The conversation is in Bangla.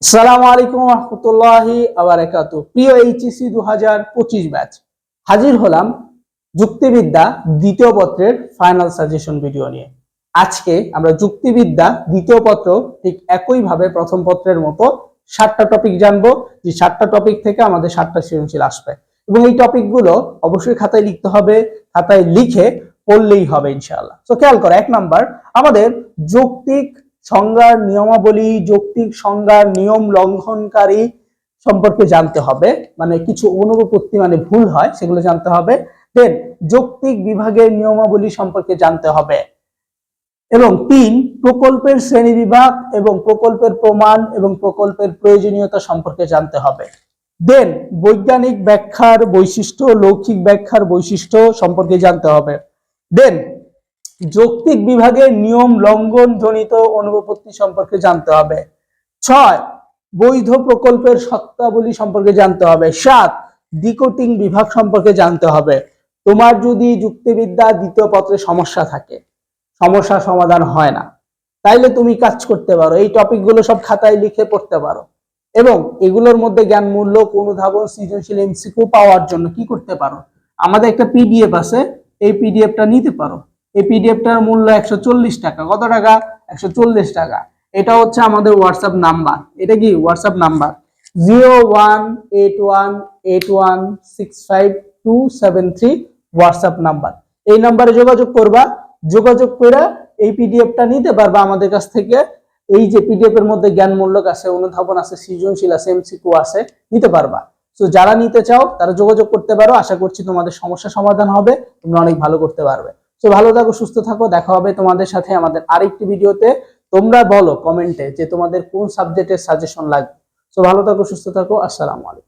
আসসালামু আলাইকুম রহমতুল্লাহি আবারাকাতু। প্রিয় এইচএসসি 2025 ব্যাচ, হাজির হলাম যুক্তিবিদ্যা দ্বিতীয় পত্রের ফাইনাল সাজেশন ভিডিও নিয়ে। আজকে আমরা যুক্তিবিদ্যা দ্বিতীয় পত্র ঠিক একইভাবে প্রথম পত্রের মতো 7টা টপিক জানবো, যে 7টা টপিক থেকে আমাদের 7টা সৃজনশীল আসবে এবং এই টপিকগুলো অবশ্যই খাতায় লিখতে হবে, খাতায় লিখে পড়লেই হবে ইনশাআল্লাহ। তো খেয়াল করো, 1 নাম্বার আমাদের যৌক্তিক সংজ্ঞার নিয়মাবলী, যৌক্তিক সংজ্ঞার নিয়ম লঙ্ঘনকারী সম্পর্কে জানতে হবে, মানে কিছু অনুপপত্তি মানে ভুল হয় সেগুলো জানতে হবে। দেন যৌক্তিক বিভাগের নিয়মাবলী সম্পর্কে জানতে হবে এবং 3 প্রকল্পের শ্রেণীবিভাগ এবং প্রকল্পের প্রমাণ এবং প্রকল্পের প্রয়োজনীয়তা সম্পর্কে জানতে হবে। দেন বৈজ্ঞানিক ব্যাখ্যার বৈশিষ্ট্য, লৌকিক ব্যাখ্যার বৈশিষ্ট্য সম্পর্কে জানতে হবে। দেন যৌক্তিক বিভাগের নিয়ম লঙ্ঘন জনিত অনুপপত্তি সম্পর্কে জানতে হবে। 6 বৈধ প্রকল্পের শর্তাবলী সম্পর্কে জানতে হবে। 7 ডিকোডিং বিভাগ সম্পর্কে জানতে হবে। তোমার যদি যুক্তিবিদ্যা দ্বিতীয় পত্রে সমস্যা থাকে, সমস্যা সমাধান হয় না, তাইলে তুমি কাজ করতে পারো, এই টপিকগুলো সব খাতায় লিখে পড়তে পারো এবং এগুলোর মধ্যে জ্ঞান মূলক, অনুধাবন, সৃজনশীল এমসিকিউ পাওয়ার জন্য কি করতে পারো, আমাদের একটা পিডিএফ আছে, এই পিডিএফটা নিতে পারো। এই পিডিএফটার মূল্য 140 টাকা। কত টাকা? 140 টাকা। এটা হচ্ছে আমাদের হোয়াটসঅ্যাপ নাম্বার। এটা কি হোয়াটসঅ্যাপ নাম্বার? 0181816527 WhatsApp number. এই নাম্বারে যোগাযোগ করবা, যোগাযোগ করে এই পিডিএফটা নিতে পারবা আমাদের কাছ থেকে। এই যে পিডিএফ এর মধ্যে জ্ঞান মূলক আছে, অনুধাবন আছে, সৃজনশীল আছে, এমসিকিউ আছে, নিতে পারবা। তো যারা নিতে চাও তারা যোগাযোগ করতে পারো। আশা করছি তোমাদের সমস্যা সমাধান হবে, তোমরা অনেক ভালো করতে পারবে। তো ভালো থাকো, সুস্থ থাকো, দেখা হবে তোমাদের সাথে আমাদের আরেকটি ভিডিওতে। তোমরা বলো কমেন্টে যে তোমাদের কোন সাবজেক্টের সাজেশন লাগবে। তো ভালো থাকো, সুস্থ থাকো, আসসালামু আলাইকুম।